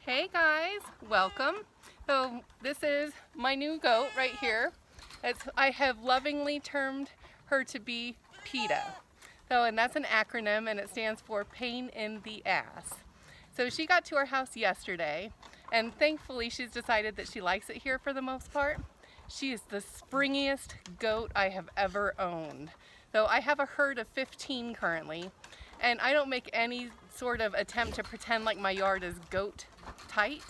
Hey guys, welcome. So this is my new goat right here. I have lovingly termed her to be PITA. And that's an acronym, and it stands for pain in the ass. So she got to our house yesterday, and thankfully she's decided that she likes it here for the most part. She is the springiest goat I have ever owned. So I have a herd of 15 currently, and I don't make any sort of attempt to pretend like my yard is goat tight.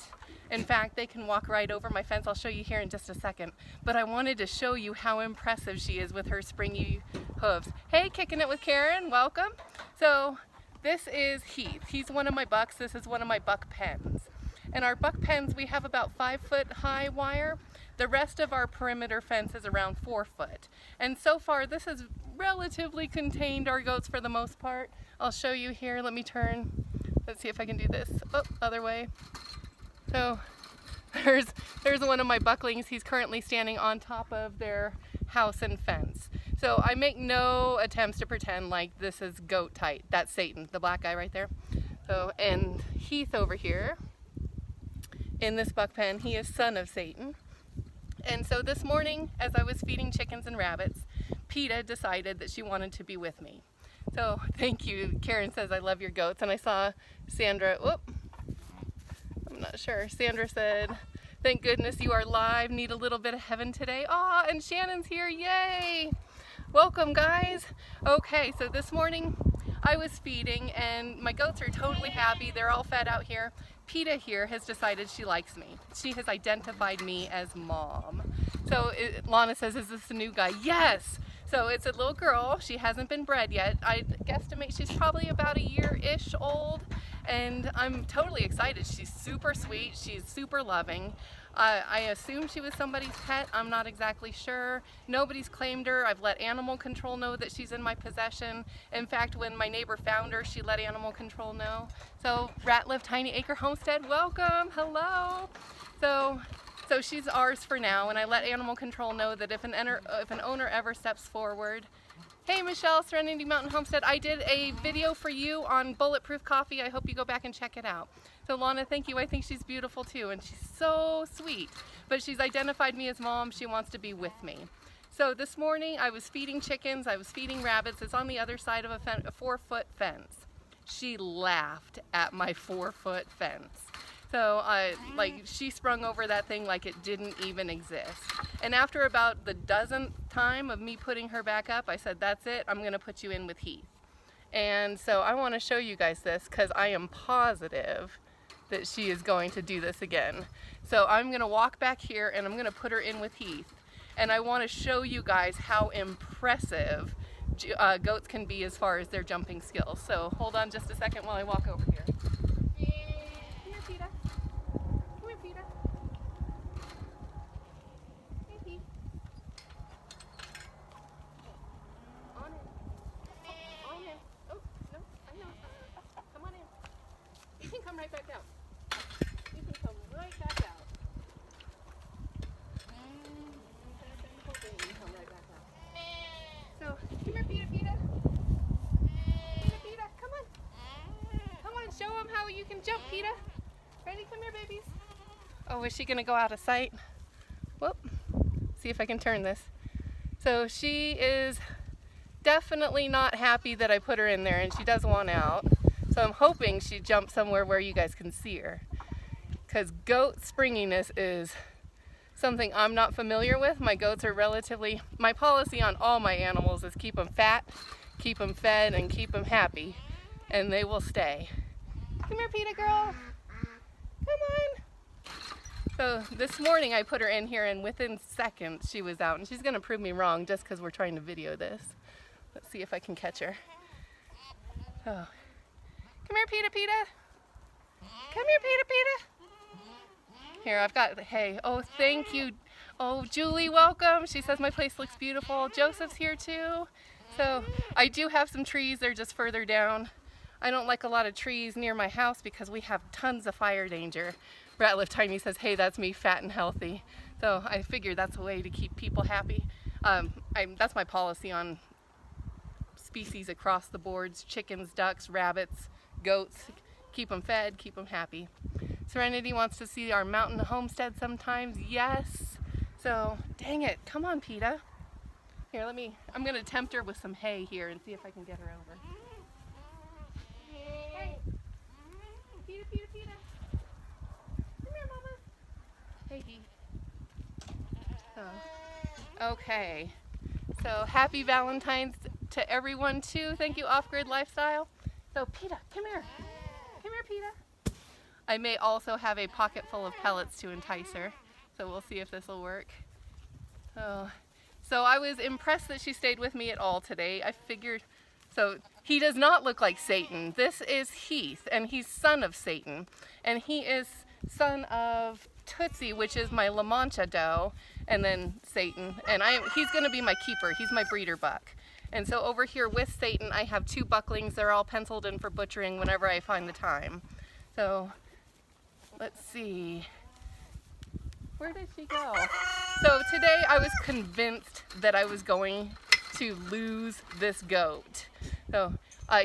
In fact, they can walk right over my fence. I'll show you here in just a second. But I wanted to show you how impressive she is with her springy hooves. Hey, Kicking It with Karen, welcome. So this is Heath. He's one of my bucks. This is one of my buck pens. In our buck pens, we have about 5-foot high wire. The rest of our perimeter fence is around 4 foot. And so far, this has relatively contained our goats for the most part. I'll show you here. Let me turn. Let's see if I can do this. Oh, other way. So there's one of my bucklings. He's currently standing on top of their house and fence. So I make no attempts to pretend like this is goat tight. That's Satan, the black guy right there. So, and Heath over here in this buck pen, he is son of Satan. And so this morning, as I was feeding chickens and rabbits, PITA decided that she wanted to be with me. So thank you. Karen says, I love your goats. And I saw Sandra, I'm not sure. Sandra said, thank goodness you are live. Need a little bit of heaven today. Aw, and Shannon's here. Yay. Welcome, guys. Okay, so this morning I was feeding and my goats are totally happy. They're all fed out here. PITA here has decided she likes me. She has identified me as mom. So Lana says, is this a new guy? Yes. So it's a little girl. She hasn't been bred yet. I guesstimate she's probably about a year-ish old, and I'm totally excited. She's super sweet. She's super loving. I assume she was somebody's pet. I'm not exactly sure. Nobody's claimed her. I've let animal control know that she's in my possession. In fact, when my neighbor found her, she let animal control know. So Ratliff Tiny Acre Homestead, welcome. Hello. So she's ours for now, and I let animal control know that if an owner ever steps forward. Hey Michelle, Serenity Mountain Homestead, I did a video for you on bulletproof coffee. I hope you go back and check it out. So Lana, thank you. I think she's beautiful too, and she's so sweet. But she's identified me as mom. She wants to be with me. So this morning I was feeding chickens, I was feeding rabbits. It's on the other side of a 4-foot fence. She laughed at my 4-foot fence. So she sprung over that thing like it didn't even exist. And after about the 12th time of me putting her back up, I said, that's it, I'm gonna put you in with Heath. And so I wanna show you guys this because I am positive that she is going to do this again. So I'm gonna walk back here and I'm gonna put her in with Heath. And I wanna show you guys how impressive goats can be as far as their jumping skills. So hold on just a second while I walk over here. Come right back out. You can come right back out. Come right back out. So, come here, PITA, PITA. PITA, PITA, come on. Come on, show them how you can jump, PITA. Ready? Come here, babies. Oh, is she going to go out of sight? Whoop. See if I can turn this. So she is definitely not happy that I put her in there, and she does want out. So I'm hoping she jumps somewhere where you guys can see her. Because goat springiness is something I'm not familiar with. My goats are my policy on all my animals is keep them fat, keep them fed, and keep them happy. And they will stay. Come here, PITA girl. Come on. So this morning I put her in here and within seconds she was out. And she's gonna prove me wrong just because we're trying to video this. Let's see if I can catch her. Oh. Come here, PITA, PITA. Come here, PITA, PITA. Here, I've got, hey, oh, thank you. Oh, Julie, welcome. She says my place looks beautiful. Joseph's here too. So I do have some trees. They're just further down. I don't like a lot of trees near my house because we have tons of fire danger. Ratliff Tiny says, hey, that's me, fat and healthy. So I figured that's a way to keep people happy. That's my policy on species across the boards, chickens, ducks, rabbits, goats, keep them fed, keep them happy. Serenity wants to see our mountain homestead sometimes. Yes. So, dang it. Come on, PITA. Here, I'm going to tempt her with some hay here and see if I can get her over. Hey. PITA, PITA, PITA. Come here, Mama. Hey, Dee. Okay. So, happy Valentine's to everyone, too. Thank you, Off-Grid Lifestyle. So, PITA, come here. Come here, PITA. I may also have a pocket full of pellets to entice her. So, we'll see if this will work. So I was impressed that she stayed with me at all today. I figured, so he does not look like Satan. This is Heath, and he's son of Satan. And he is son of Tootsie, which is my La Mancha doe, and then Satan. And he's going to be my keeper. He's my breeder buck. And so over here with Satan, I have 2 bucklings. They're all penciled in for butchering whenever I find the time. So let's see. Where did she go? So today I was convinced that I was going to lose this goat. So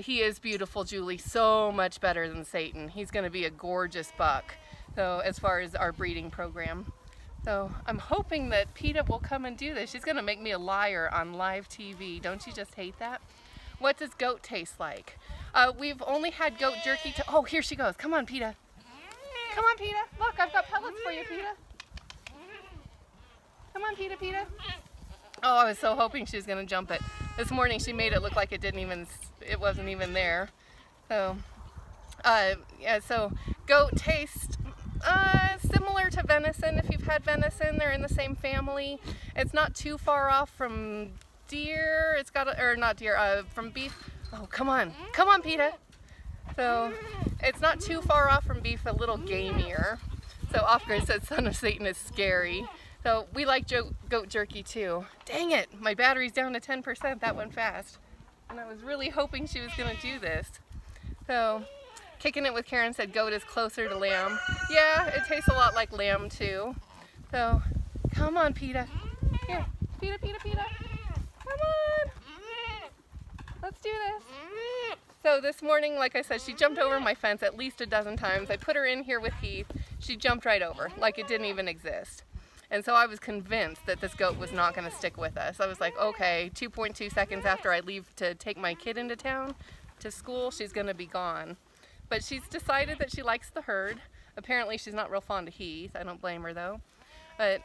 he is beautiful, Julie, so much better than Satan. He's going to be a gorgeous buck. So as far as our breeding program. So I'm hoping that PITA will come and do this. She's going to make me a liar on live TV. Don't you just hate that? What does goat taste like? We've only had goat jerky oh, here she goes. Come on, PITA. Come on, PITA. Look, I've got pellets for you, PITA. Come on, PITA, PITA. Oh, I was so hoping she was going to jump it. This morning she made it look like it wasn't even there. So, yeah, so goat taste similar to venison. If you've had venison, they're in the same family. It's not too far off from deer. It's got, or not deer, from beef. Oh, come on, PITA. So, it's not too far off from beef, a little gamier. So, Off-Grid said son of Satan is scary. So we like goat jerky too. Dang it, my battery's down to 10%. That went fast. And I was really hoping she was going to do this. So, Kicking It with Karen said goat is closer to lamb. Yeah, it tastes a lot like lamb too. So, come on, PITA. Here, PITA, PITA, PITA. Come on. Let's do this. So this morning, like I said, she jumped over my fence at least a dozen times. I put her in here with Heath. She jumped right over, like it didn't even exist. And so I was convinced that this goat was not going to stick with us. I was like, okay, 2.2 seconds after I leave to take my kid into town, to school, she's going to be gone. But she's decided that she likes the herd. Apparently she's not real fond of Heath. I don't blame her though. But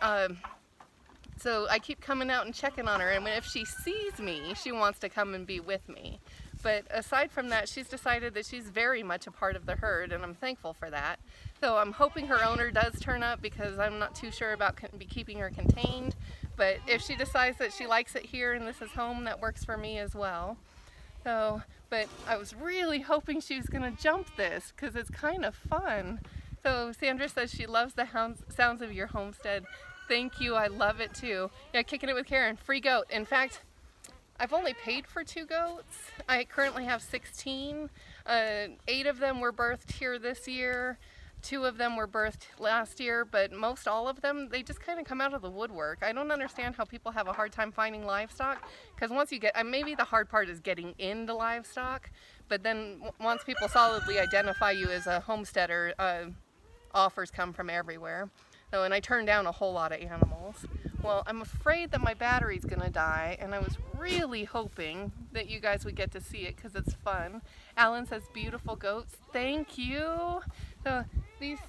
so I keep coming out and checking on her, and if she sees me, she wants to come and be with me. But aside from that, she's decided that she's very much a part of the herd, and I'm thankful for that. So I'm hoping her owner does turn up, because I'm not too sure about keeping her contained. But if she decides that she likes it here and this is home, that works for me as well. So, but I was really hoping she was going to jump this, because it's kind of fun. So Sandra says she loves the sounds of your homestead. Thank you, I love it too. Yeah, Kicking It with Karen, free goat. In fact, I've only paid for 2 goats. I currently have 16. 8 of them were birthed here this year. 2 of them were birthed last year, but most all of them, they just kind of come out of the woodwork. I don't understand how people have a hard time finding livestock, because once you get, maybe the hard part is getting into livestock, but then once people solidly identify you as a homesteader, offers come from everywhere. So, and I turned down a whole lot of animals. Well, I'm afraid that my battery's gonna die, and I was really hoping that you guys would get to see it because it's fun. Alan says, beautiful goats. Thank you. So these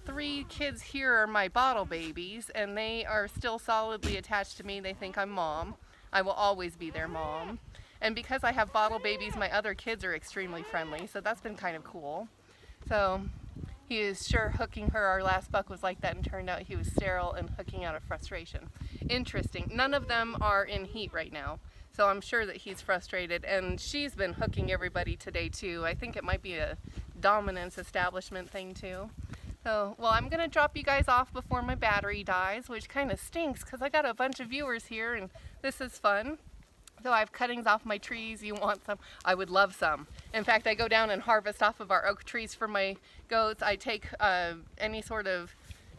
3 kids here are my bottle babies, and they are still solidly attached to me. They think I'm mom. I will always be their mom. And because I have bottle babies, my other kids are extremely friendly, so that's been kind of cool. So he is sure hooking her. Our last buck was like that, and turned out he was sterile and hooking out of frustration. Interesting. None of them are in heat right now, so I'm sure that he's frustrated, and she's been hooking everybody today too. I think it might be a dominance establishment thing too. So, well, I'm gonna drop you guys off before my battery dies, which kind of stinks because I got a bunch of viewers here and this is fun. So I have cuttings off my trees. You want some? I would love some. In fact, I go down and harvest off of our oak trees for my goats. I take any sort of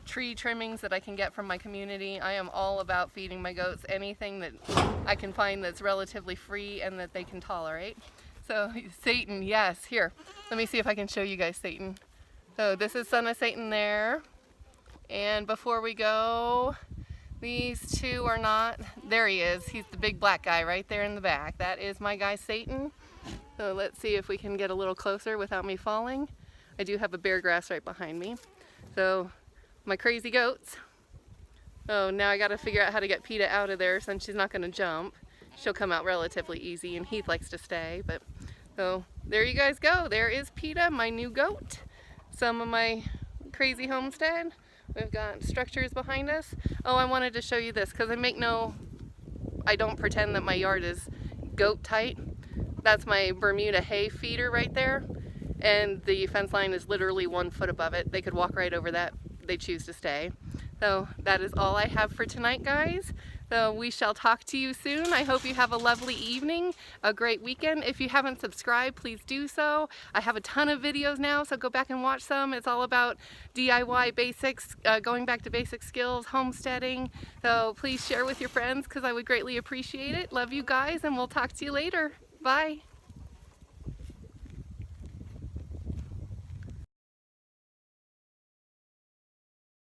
tree trimmings that I can get from my community. I am all about feeding my goats anything that I can find that's relatively free and that they can tolerate. So Satan, yes, here. Let me see if I can show you guys Satan. So this is Son of Satan there. And before we go, these two are not, there he is. He's the big black guy right there in the back. That is my guy Satan. So let's see if we can get a little closer without me falling. I do have a bear grass right behind me. So my crazy goats. Oh, now I gotta figure out how to get PITA out of there since she's not gonna jump. She'll come out relatively easy and Heath likes to stay, but so there you guys go. There is PITA, my new goat. Some of my crazy homestead. We've got structures behind us. Oh, I wanted to show you this because I don't pretend that my yard is goat tight. That's my Bermuda hay feeder right there. And the fence line is literally 1 foot above it. They could walk right over that. They choose to stay. So that is all I have for tonight, guys. So we shall talk to you soon. I hope you have a lovely evening, a great weekend. If you haven't subscribed, please do so. I have a ton of videos now, so go back and watch some. It's all about DIY basics, going back to basic skills, homesteading. So please share with your friends because I would greatly appreciate it. Love you guys, and we'll talk to you later. Bye.